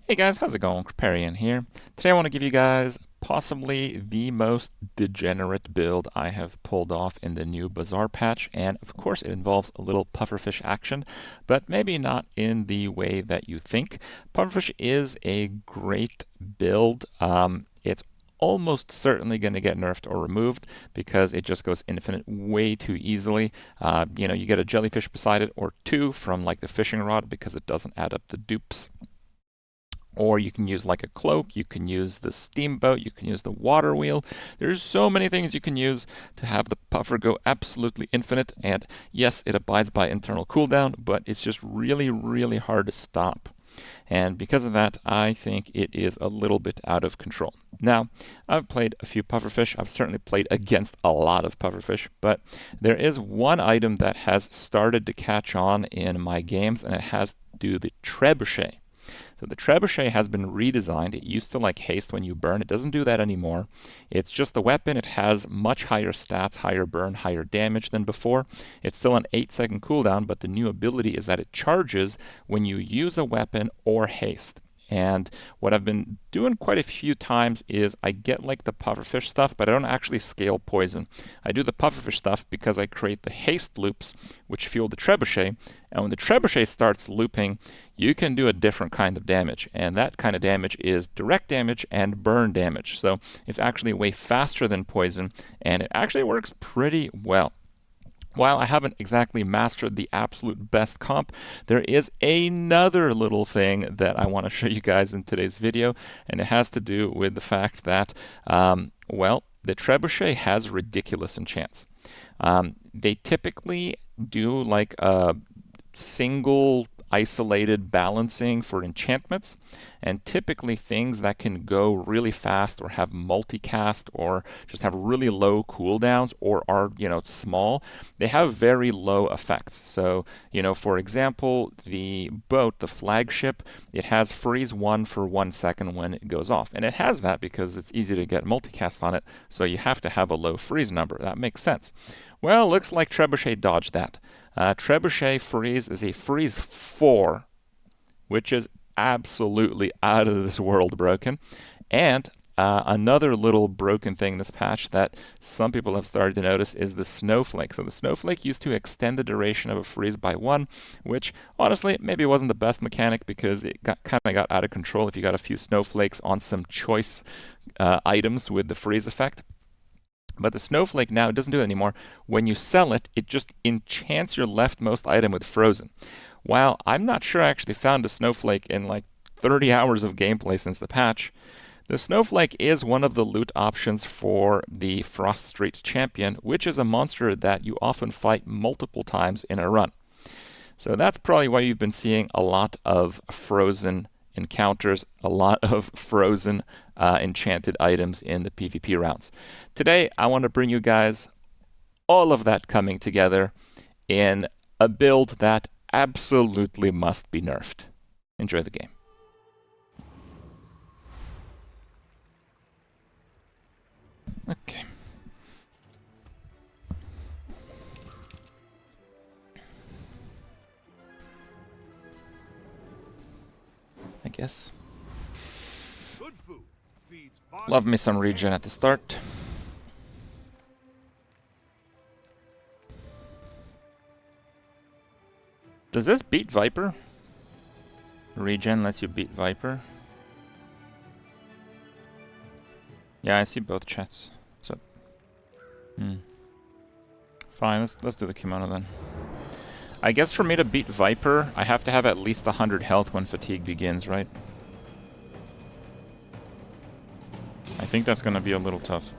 Hey guys, how's it going? Kripparrian here. Today I want to give you guys possibly the most degenerate build I have pulled off in the new Bazaar patch, and of course it involves a little pufferfish action, but maybe not in the way that you think. Pufferfish is a great build. It's almost certainly going to get nerfed or removed because it just goes infinite way too easily. You get a jellyfish beside it or two from like the fishing rod because it doesn't add up the dupes. Or you can use like a cloak, you can use the steamboat, you can use the water wheel. There's so many things you can use to have the puffer go absolutely infinite. And yes, it abides by internal cooldown, but it's just really, really hard to stop. And because of that, I think it is a little bit out of control. Now, I've played a few pufferfish. I've certainly played against a lot of pufferfish, but there is one item that has started to catch on in my games, and it has to do with the Trebuchet. So the Trebuchet has been redesigned. It used to like haste when you burn. It doesn't do that anymore. It's just the weapon. It has much higher stats, higher burn, higher damage than before. It's still an 8-second cooldown, but the new ability is that it charges when you use a weapon or haste. And what I've been doing quite a few times is I get like the pufferfish stuff, but I don't actually scale poison. I do the pufferfish stuff because I create the haste loops, which fuel the trebuchet. And when the trebuchet starts looping, you can do a different kind of damage. And that kind of damage is direct damage and burn damage. So it's actually way faster than poison, and it actually works pretty well. While I haven't exactly mastered the absolute best comp, there is another little thing that I want to show you guys in today's video, and it has to do with the fact that, the Trebuchet has ridiculous enchants. They typically do like a single isolated balancing for enchantments, and typically things that can go really fast or have multicast or just have really low cooldowns or are small, they have very low effects. So for example, the boat, the flagship, it has freeze 1 for 1 second when it goes off, and it has that because it's easy to get multicast on it, so you have to have a low freeze number. That makes sense. Well, looks like Trebuchet dodged that. Trebuchet freeze is a freeze 4, which is absolutely out of this world broken. And another little broken thing in this patch that some people have started to notice is the snowflake. So the snowflake used to extend the duration of a freeze by 1, which honestly maybe wasn't the best mechanic because it kind of got out of control if you got a few snowflakes on some choice items with the freeze effect. But the snowflake now doesn't do that anymore. When you sell it, it just enchants your leftmost item with frozen. While I'm not sure I actually found a snowflake in like 30 hours of gameplay since the patch, the snowflake is one of the loot options for the Frost Street Champion, which is a monster that you often fight multiple times in a run. So that's probably why you've been seeing a lot of frozen encounters, a lot of frozen enchanted items in the PvP rounds. Today, I want to bring you guys all of that coming together in a build that absolutely must be nerfed. Enjoy the game. Okay. I guess. Love me some regen at the start. Does this beat Viper? Regen lets you beat Viper. Yeah, I see both chats. What's up? Fine, let's do the kimono then. I guess for me to beat Viper, I have to have at least 100 health when fatigue begins, right? I think that's gonna be a little tough.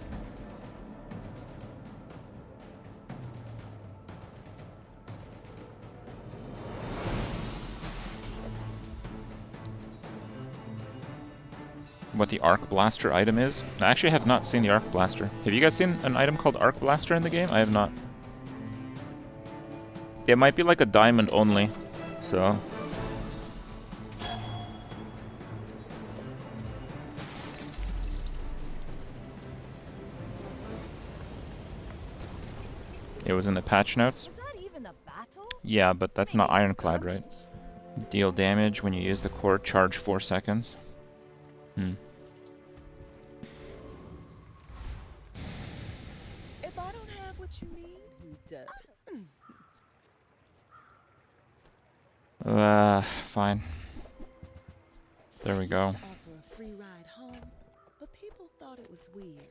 What the Arc Blaster item is? I actually have not seen the Arc Blaster. Have you guys seen an item called Arc Blaster in the game? I have not. It might be like a diamond only, so... It was in the patch notes. Was that even a battle? Yeah, but that's not ironclad, right? Deal damage when you use the core, charge 4 seconds. Hmm. If I don't have what you need, who does? Fine. There we go. I used to offer a free ride home, but people thought it was weird.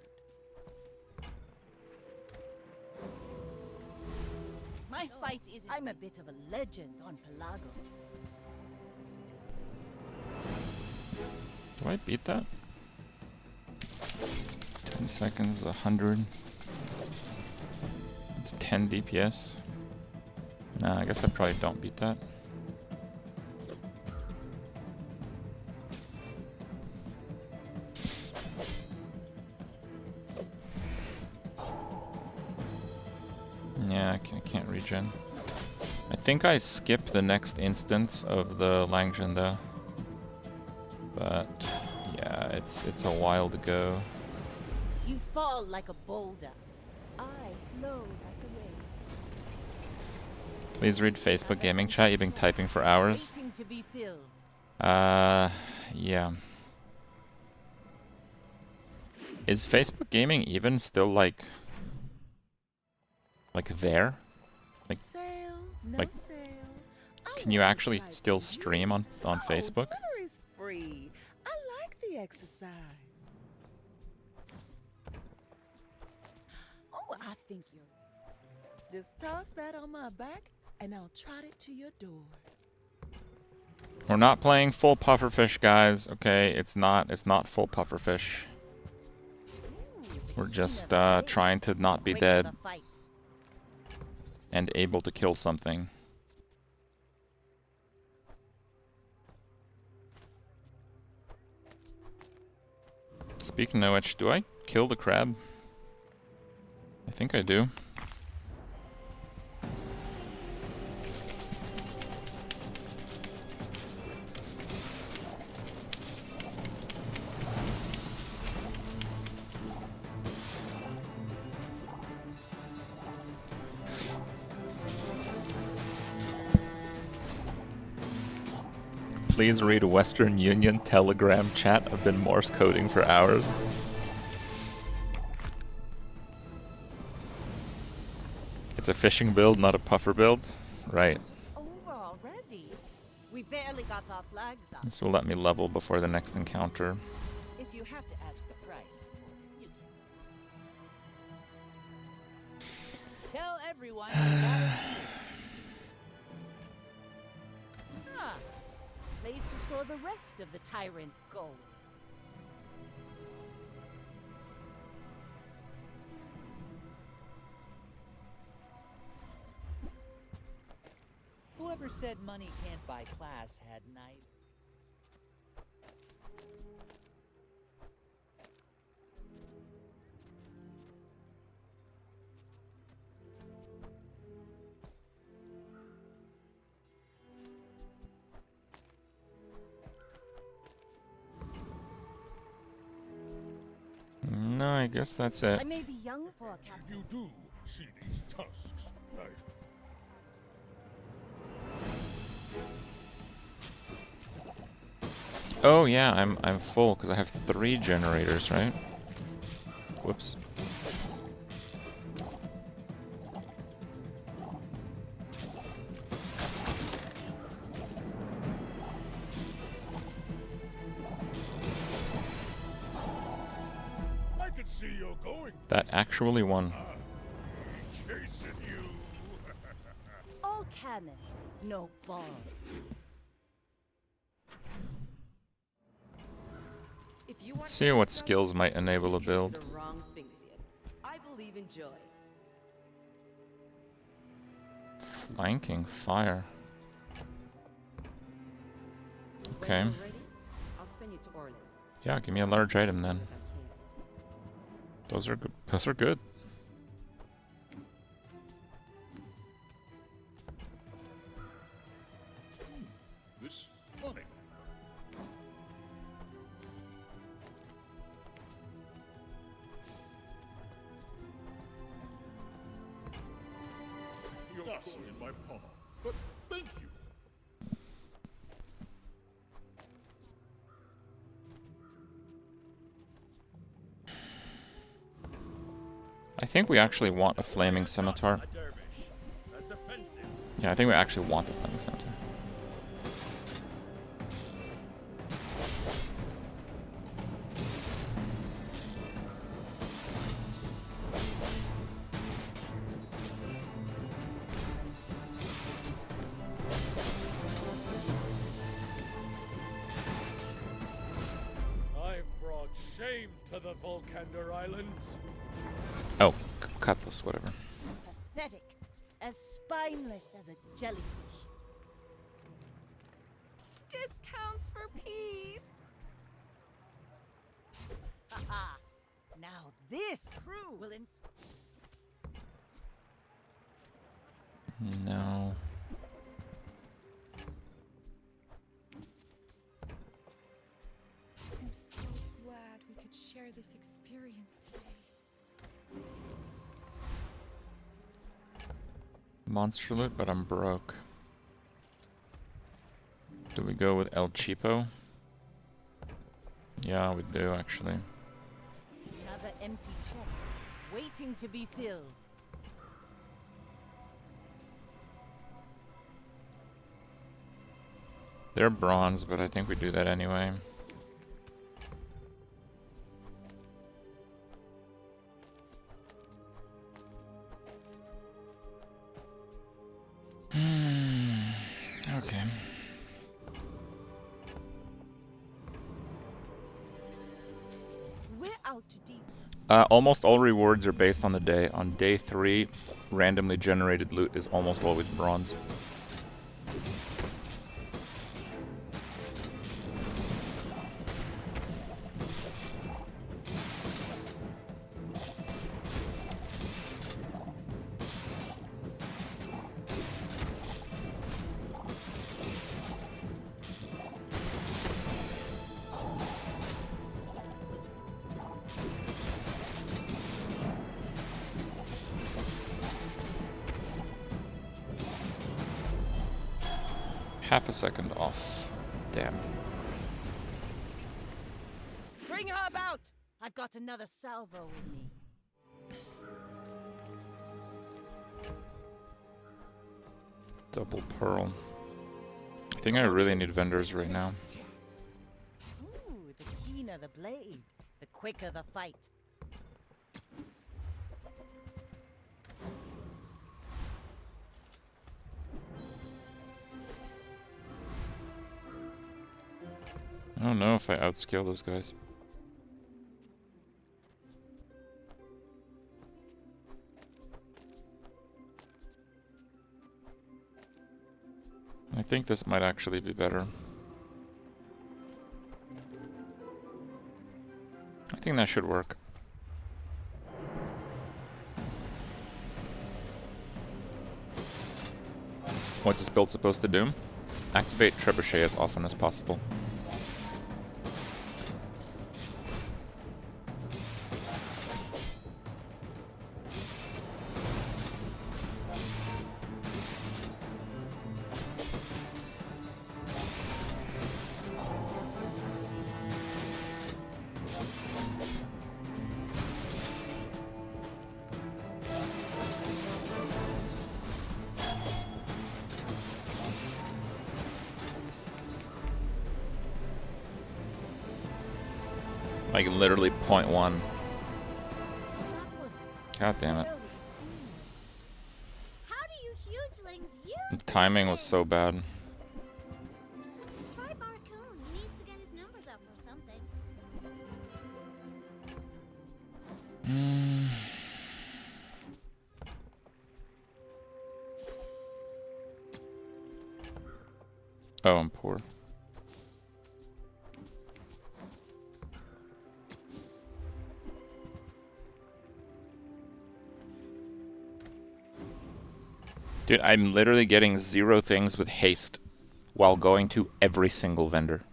My fight is I'm a bit of a legend on Pelago. Do I beat that? 10 seconds, 100. It's 10 DPS. Nah, I guess I probably don't beat that. Yeah, I can't regen. I think I skipped the next instance of the Langzhen though. But yeah, it's a while to go. You fall like a boulder. I flow like the rain. Please read Facebook gaming chat. You've been typing for hours. Waiting to be filled. Yeah. Is Facebook gaming even still like there? Like, Sail, no like, sail. can you actually still stream on Facebook? Water is free. I like the exercise. Oh, I think you're right. Just toss that on my back, and I'll trot it to your door. We're not playing full pufferfish, guys. Okay, it's not full pufferfish. We're just trying to not be dead and able to kill something. Speaking of which, do I kill the crab? I think I do. Please read Western Union Telegram chat. I've been Morse coding for hours. It's a fishing build, not a puffer build. Right. It's over already. We barely got our flags up. This will let me level before the next encounter. If you have to ask the price, you can. Tell everyone. Place to store the rest of the tyrant's gold. Whoever said money can't buy class had night. No, I guess that's it. I may be young for a captain. You do see these tusks, right? Oh yeah, I'm full because I have 3 generators, right? Whoops. I can see you're going. That actually won. Chasing you. All cannon, no ball. If you want See what skills might enable a build. the wrong Sphinxian. I believe in joy. Flanking fire. Okay. When you're ready, I'll send you to Orlin. Yeah, give me a large item then. Those are good. Those are good. This money. You're dust in my palm, but thank you. I think we actually want a flaming scimitar. That's offensive. Yeah, I think we actually want a flaming scimitar. I've brought shame to the Volcander Islands. Oh, cutlass, whatever. Pathetic. As spineless as a jellyfish. Discounts for peace. Haha. Now this crew will No. I'm so glad we could share this experience today. Monster loot, but I'm broke. Do we go with El Cheapo? Yeah, we do actually. another empty chest, waiting to be filled. They're bronze, but I think we do that anyway. Okay. We're out to deep. Almost all rewards are based on the day. On day 3, randomly generated loot is almost always bronze. Half a second off. Damn. Bring her about! I've got another salvo in me. Double pearl. I think I really need vendors right now. Ooh, the keener the blade, the quicker the fight. I don't know if I outscale those guys. I think this might actually be better. I think that should work. What's this build supposed to do? Activate Trebuchet as often as possible. Like literally 0.1. That was God damn it. barely seen. How do you hugelings use The timing was so bad. Try Barcoon. He needs to get his numbers up or something. Oh, I'm poor. Dude, I'm literally getting 0 things with haste while going to every single vendor.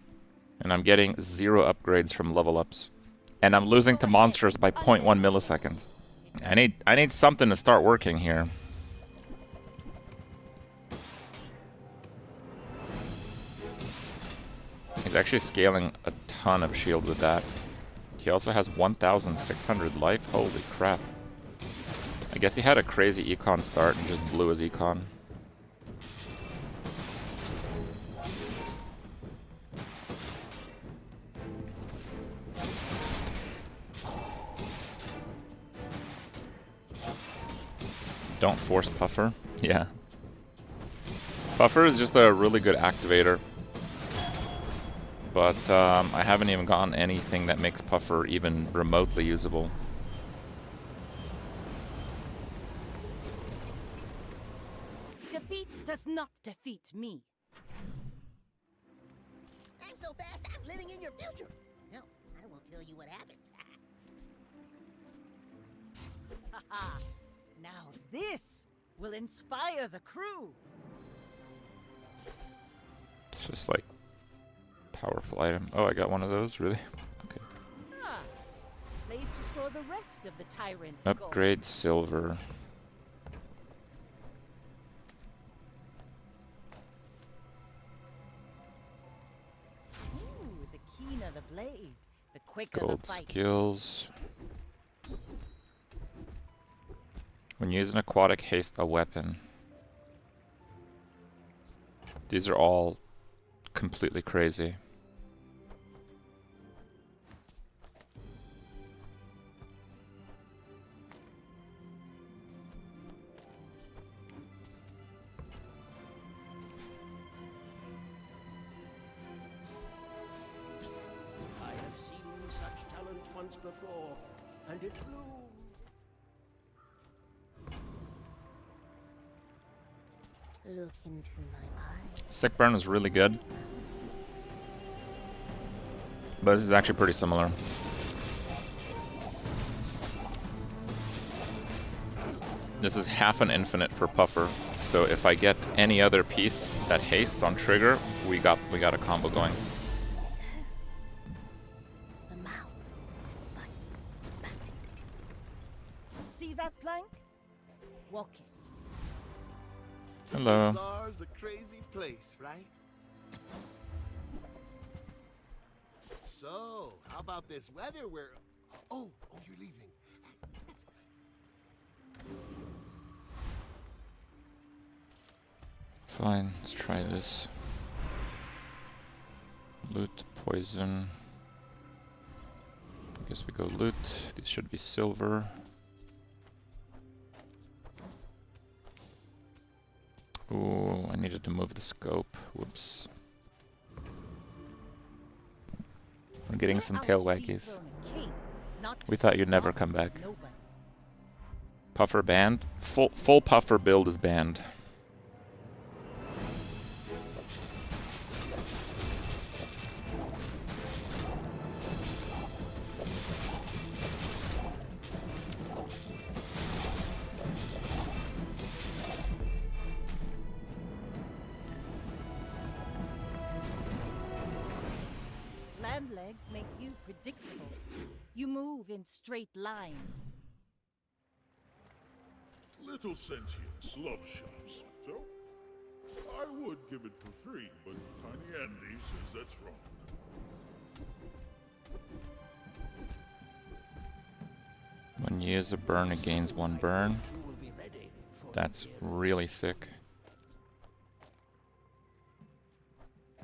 And I'm getting 0 upgrades from level ups. And I'm losing to monsters by 0.1 milliseconds. I need something to start working here. He's actually scaling a ton of shield with that. He also has 1,600 life. Holy crap. I guess he had a crazy econ start and just blew his econ. Don't force Puffer. Yeah. Puffer is just a really good activator. But I haven't even gotten anything that makes Puffer even remotely usable. Defeat does not defeat me. I'm so fast, I'm living in your future. No, I won't tell you what happens. Haha. Now this will inspire the crew. It's just like powerful item. Oh, I got one of those, really? Okay. Ah, place to store the rest of the tyrant's gold. Upgrade silver. Ooh, the keener the blade, the quicker Gold the fight. skills. When you use an aquatic, haste a weapon. These are all completely crazy. I have seen such talent once before, and it bloomed. Look into my eyes. Sick burn is really good. But this is actually pretty similar. This is half an infinite for Puffer. So if I get any other piece that hastes on trigger, we got a combo going. So, the mouth bites back. See that plank? Walk it. Hello. Bazaar's a crazy place, right? So, how about this weather where... Oh, you're leaving. That's good. Fine, let's try this. Loot, poison. Guess we go loot. These should be silver. Ooh, I needed to move the scope. Whoops. I'm getting some tail waggies. We thought you'd never come back. Puffer banned? Full Puffer build is banned. Land legs make you predictable. You move in straight lines. Little sentient slop shops. So, I would give it for free, but Tiny Andy says that's wrong. When you use a burn, it gains one burn. That's really sick.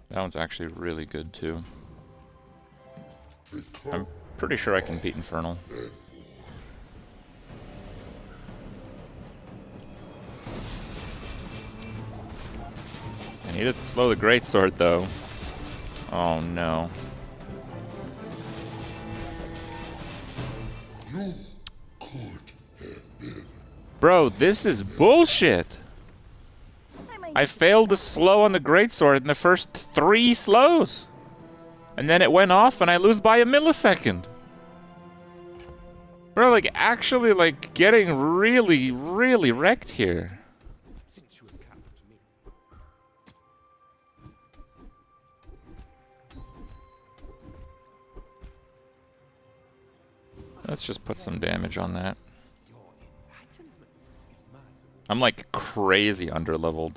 That one's actually really good too. I'm pretty sure I can beat Infernal. I need to slow the greatsword though. Oh no. Bro, this is bullshit! I failed to slow on the greatsword in the first 3 slows! And then it went off and I lose by a millisecond! Bro, like, actually, like, getting really, really wrecked here. Let's just put some damage on that. I'm like crazy underleveled.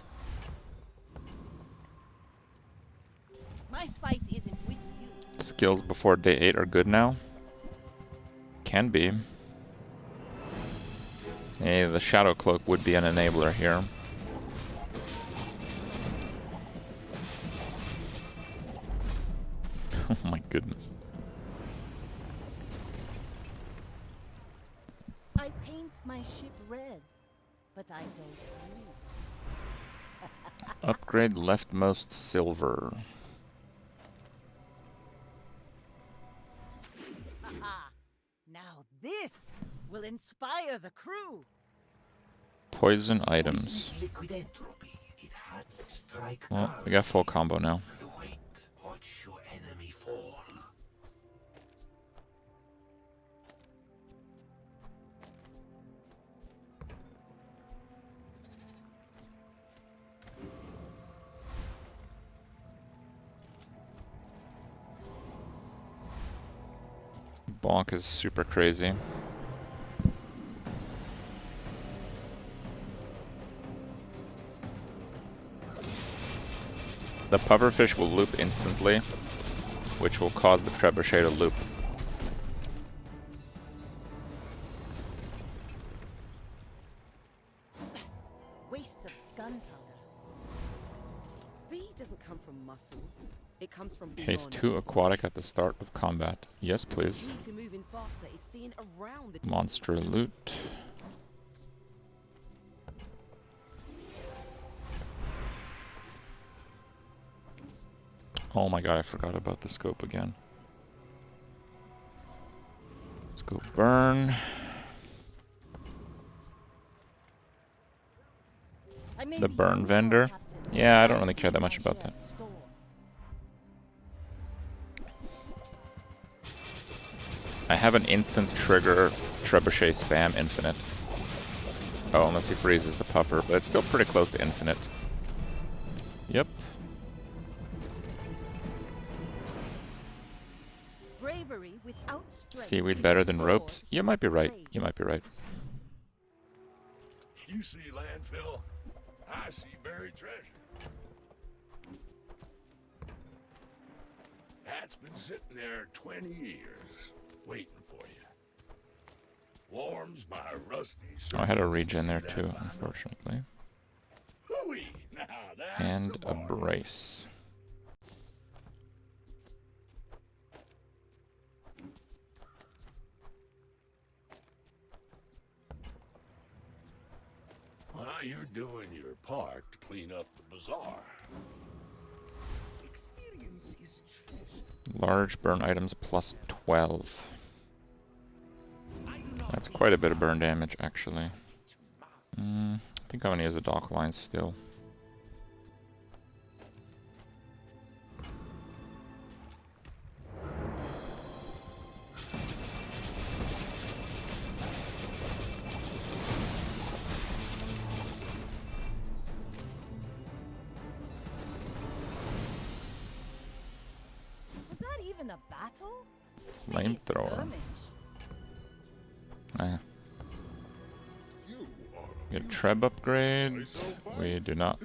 My fight isn't with you. Skills before day 8 are good now? Can be. Hey, the Shadow Cloak would be an enabler here. Oh my goodness. I paint my ship red, but I don't use. Upgrade leftmost silver. Aha! Now this will inspire the crew. Poison items. Liquid entropy. It has strike Well, we got full combo now. the weight. Watch your enemy fall. Bonk is super crazy. The pufferfish will loop instantly, which will cause the trebuchet to loop. Waste of gunpowder. Speed doesn't come from muscles. It comes from Haste beyond. 2 aquatic at the start of combat. Yes, please. The key to moving faster is seeing around the Monster loot. Oh my god, I forgot about the scope again. Let's go burn. I may The be burn young, vendor. Captain, Yeah, I don't but really I've care that seen much my about share that. of storms. I have an instant trigger trebuchet spam infinite. Oh, unless he freezes the puffer, but it's still pretty close to infinite. Yep. Bravery without strength Seaweed is better a than sword ropes? You might be right. blade. You might be right. You see landfill, I see buried treasure. That's been sitting there 20 years, waiting for you. Warms my rusty Oh, I had a soul to regen see there that too, final. unfortunately. Hooey! Now that's And a bargain. brace. Well, you're doing your part to clean up the bazaar. Experience is treasure. Large burn items plus 12. That's quite a bit of burn damage, actually. I think I'm gonna use the dock lines still. Was that even a battle? Maybe a Flamethrower. skirmish. Eh. You are Get a treb upgrade. We do not.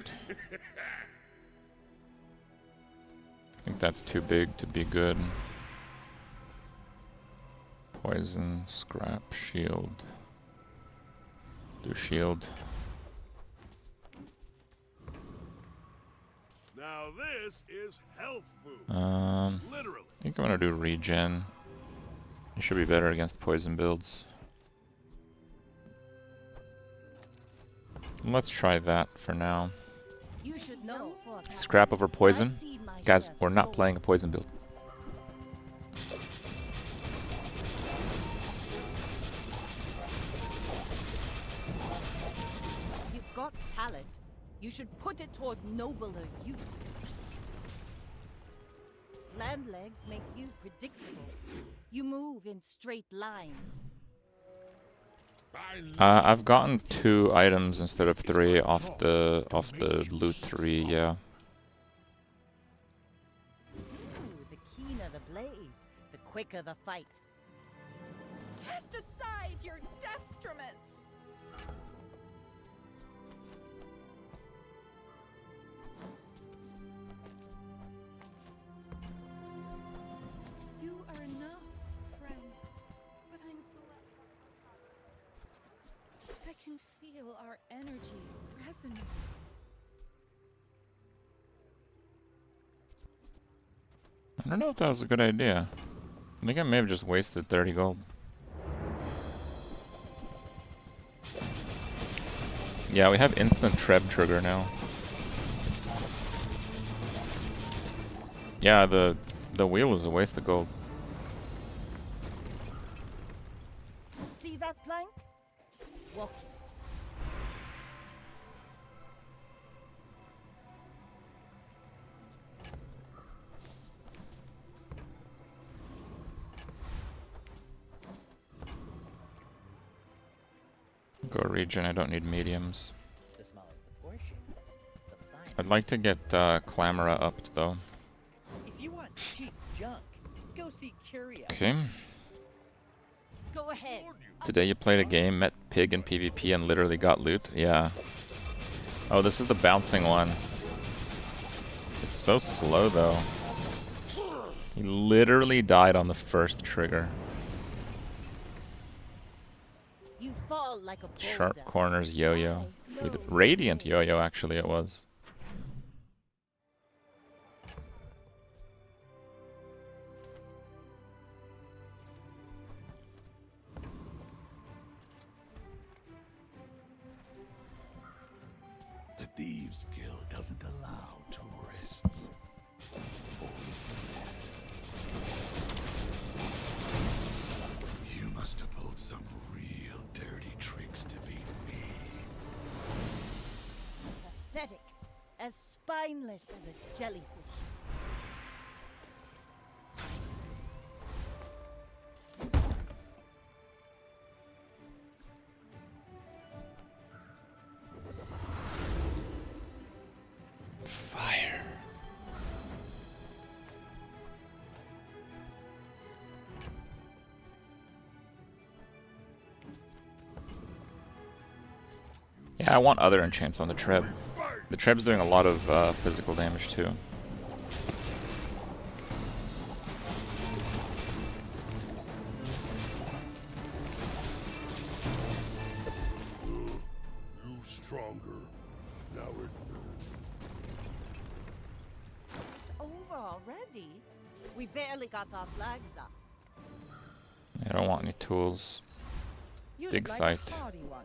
I think that's too big to be good. Poison, scrap, shield. Do shield. Now this is health food. Literally. I think I'm gonna do regen. You should be better against poison builds. Let's try that for now. You should know. Captain. Scrap over poison. I've seen my Guys, share of we're not storms. playing a poison build. You've got talent. You should put it toward nobler use. Land legs make you predictable. You move in straight lines. I've gotten 2 items instead of 3 off the loot 3, yeah. Ooh, the keener the blade, the quicker the fight. Cast aside your deathstruments! You are enough, friend. But I'm glad I can feel our energies resonate. I don't know if that was a good idea. I think I may have just wasted 30 gold. Yeah, we have instant Treb trigger now. Yeah, the wheel was a waste of gold. See that plank? Walk it. Go regen, I don't need mediums. The smaller the portions, the finer. I'd like to get Clamora upped though. If you want cheap junk, go see Curio. Okay. Go ahead. Today you played a game, met Pig in PvP and literally got loot? Yeah. Oh, this is the bouncing one. It's so slow though. He literally died on the first trigger. You fall like a boulder. Sharp corners yo-yo. With radiant yo-yo actually it was. The Thieves Guild doesn't allow tourists. Only visitors. You must have pulled some real dirty tricks to beat me. Pathetic. As spineless as a jellyfish. Fire. Yeah, I want other enchants on the Treb. The Treb's doing a lot of physical damage too. You stronger. Now it It's over already. We barely got our flags up. I don't want any tools. You Dig look site. like a hardy one.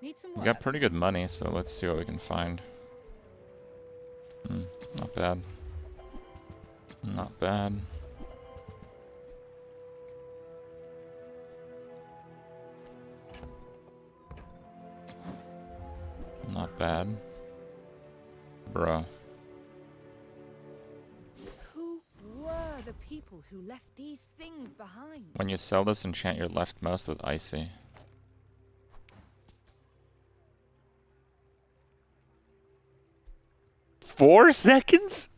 Need some We work. got pretty good money, so let's see what we can find. Not bad. Not bad. Not bad. Bro. Who were the people who left these things behind? When you sell this, enchant your leftmost with Icy. Four seconds?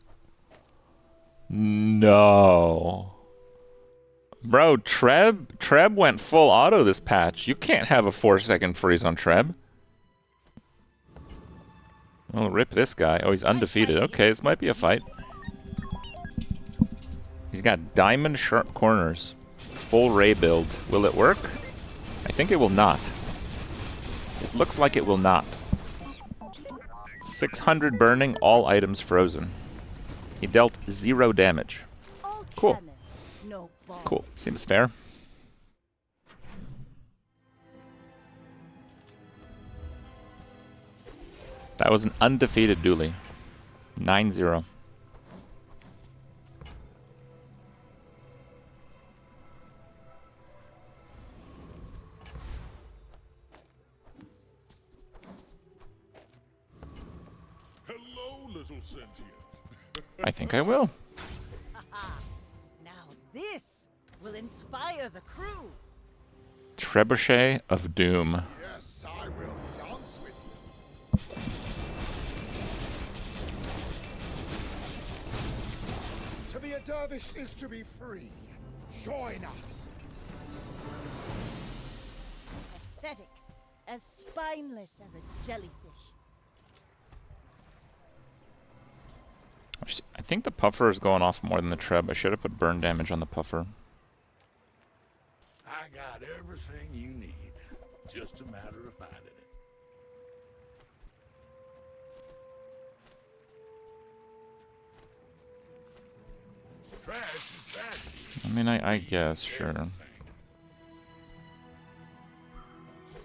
No. Bro, Treb went full auto this patch. You can't have a 4-second freeze on Treb. Well, rip this guy. Oh, he's undefeated. Okay, this might be a fight. He's got diamond sharp corners. Full Ray build. Will it work? I think it will not. It looks like it will not. 600 burning, all items frozen. He dealt 0 damage. All Cool. cannon, no ball. Cool. Seems fair. That was an undefeated dually. 9-0. Hello, little sentient. I think I will. Now this will inspire the crew. Trebuchet of Doom. Yes, I will dance with you. To be a dervish is to be free. Join us. Pathetic. As spineless as a jellyfish. I think the puffer is going off more than the Treb. I should have put burn damage on the puffer. I got everything you need. Just a matter of finding it. Trash is tragedy. I mean, I guess, sure.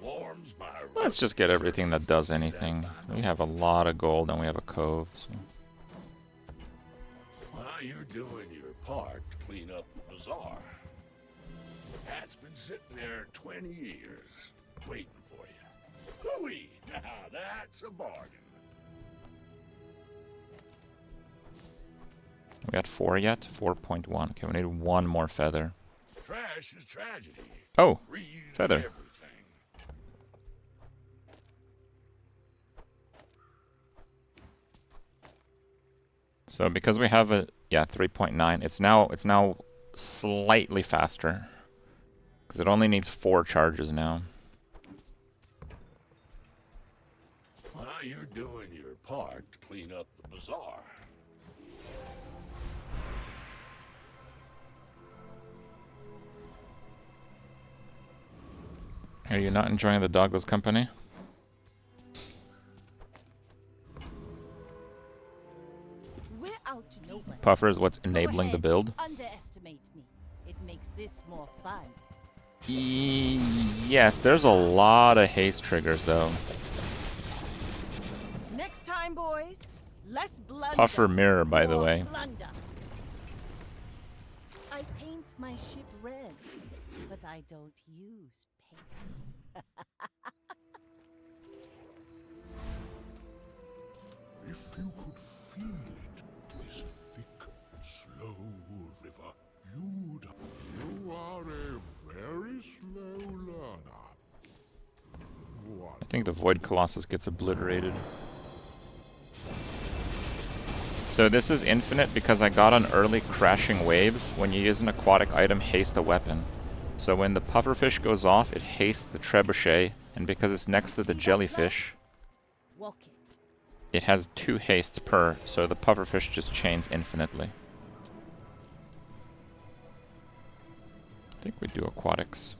Warms my Let's just get everything that does anything. We have a lot of gold and we have a cove, so. While you're doing your part to clean up the bazaar, hat's been sitting there 20 years, waiting for you. Hooey! Now that's a bargain. We got 4 yet? 4.1. Okay, we need 1 more feather. Trash is tragedy. Oh! Reuse Feather. everything. So because we have a 3.9, it's now slightly faster. Because it only needs 4 charges now. While you're doing your part to clean up the bazaar, Are you not enjoying the dog's company? We're out to do one. Puffer is what's Go enabling the ahead, build. Underestimate me. It makes this more fun. Yes, there's a lot of haste triggers though. Next time, boys, less blunder. Puffer mirror, by the more way. Blunder. I paint my ship red, but I don't use paint. if you could feel it, this thick, slow river, you are a very slow learner. I think the Void Colossus gets obliterated. So this is infinite because I got on early crashing waves. When you use an aquatic item, haste the weapon. So when the pufferfish goes off, it hastes the trebuchet, and because it's next to the jellyfish, Walk it. it has 2 hastes per, so the pufferfish just chains infinitely. I think we do aquatics.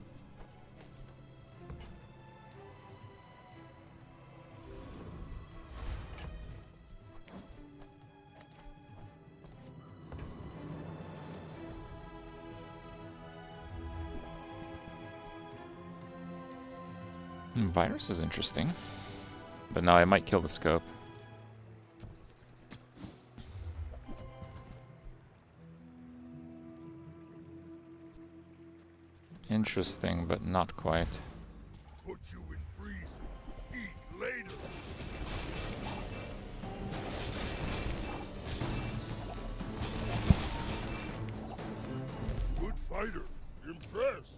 Virus is interesting. But no, I might kill the scope. Interesting, but not quite. Put you in freezer. Eat later. Good fighter. Impressed.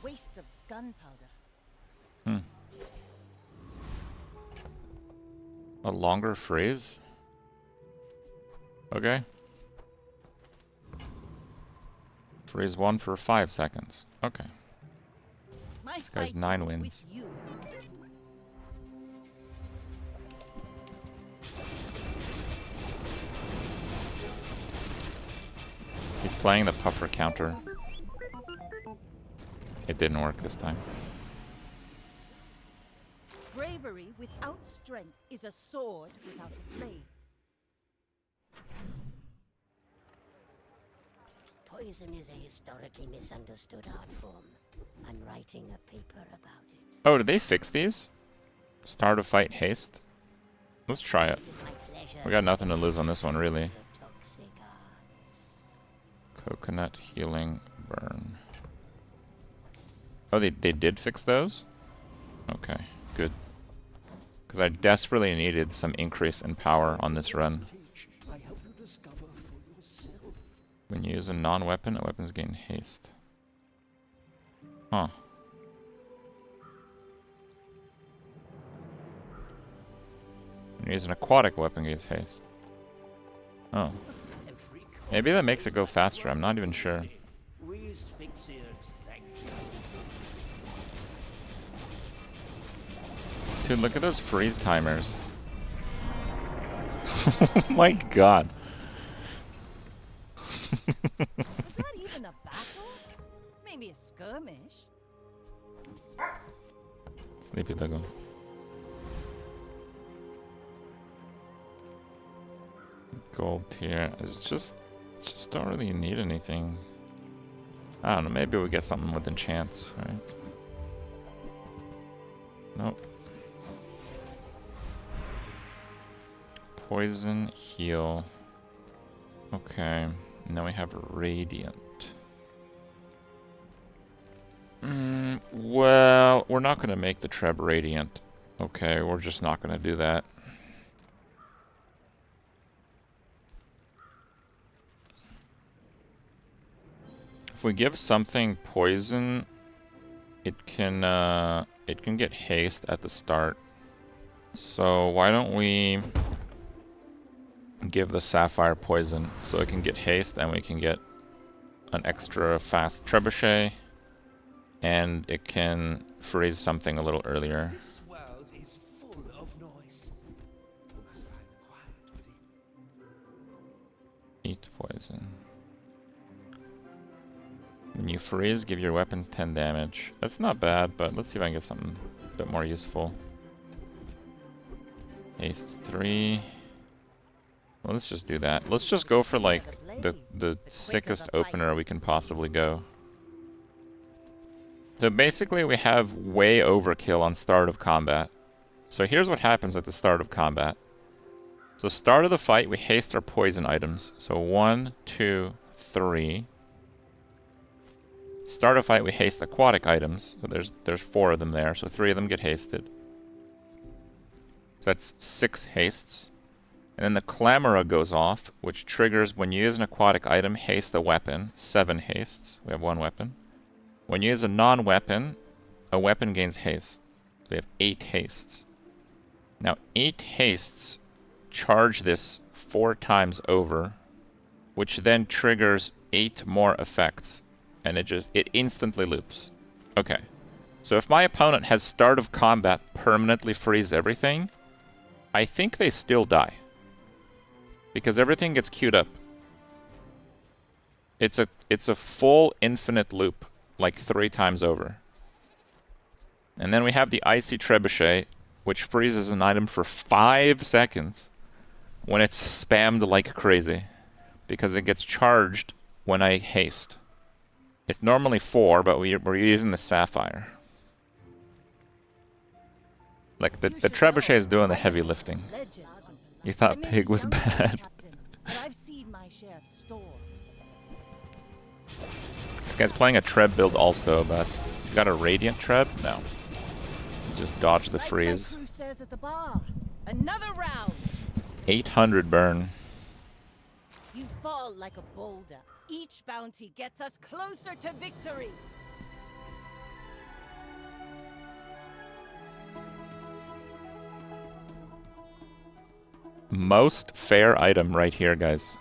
Waste of gunpowder. A longer phrase? Okay. Phrase 1 for 5 seconds. Okay. My This guy's fight 9 is wins. with you. He's playing the puffer counter. It didn't work this time. Bravery without strength is a sword without a blade. Poison is a historically misunderstood art form. I'm writing a paper about it. Oh, did they fix these? Start a fight haste? Let's try it. It is my pleasure We got nothing to lose on this one, really. the toxic arts. Coconut, healing, burn. Oh, they did fix those? Okay, good. Because I desperately needed some increase in power on this run. I help you discover for yourself. When you use a non-weapon, weapons gain haste. Huh. When you use an aquatic weapon, gains haste. Oh. Maybe that makes it go faster, I'm not even sure. We asphyxiers, thank you. Dude, look at those freeze timers. Oh my god. Was that even a battle? Maybe a skirmish. Sleepy Duggo. Gold tier. It's just don't really need anything. I don't know, maybe we get something with enchants, right? Nope. Poison, heal. Okay, and then we have Radiant. Well, we're not going to make the Treb Radiant. Okay, we're just not going to do that. If we give something poison, it can get haste at the start. So why don't we give the Sapphire poison so it can get haste and we can get an extra fast Trebuchet, and it can freeze something a little earlier. This world is full of noise. You must find the quiet within. Eat poison. When you freeze, give your weapons 10 damage. That's not bad, but let's see if I can get something a bit more useful. Haste 3. Well, let's just do that. Let's just go for like the sickest opener we can possibly go. So basically we have way overkill on start of combat. So here's what happens at the start of combat. So start of the fight, we haste our poison items. So 1, 2, 3. Start of fight, we haste aquatic items. So there's 4 of them there, so 3 of them get hasted. So that's 6 hastes. And then the Clamora goes off, which triggers when you use an aquatic item, haste a weapon. 7 hastes. We have 1 weapon. When you use a non-weapon, a weapon gains haste. We have 8 hastes. Now 8 hastes charge this 4 times over, which then triggers 8 more effects. And it instantly loops. Okay. So if my opponent has start of combat permanently freeze everything, I think they still die. Because everything gets queued up. It's a full infinite loop, like 3 times over. And then we have the Icy Trebuchet, which freezes an item for 5 seconds when it's spammed like crazy. Because it gets charged when I haste. It's normally 4, but we're using the Sapphire. Like, the Trebuchet is doing the heavy lifting. You thought Pig was bad. I've seen my share of storms. This guy's playing a Treb build also, but he's got a Radiant Treb? No. He just dodged the freeze. Like my crew says at the bar. Another round. 800 burn. You fall like a boulder. Each bounty gets us closer to victory. Most fair item right here, guys.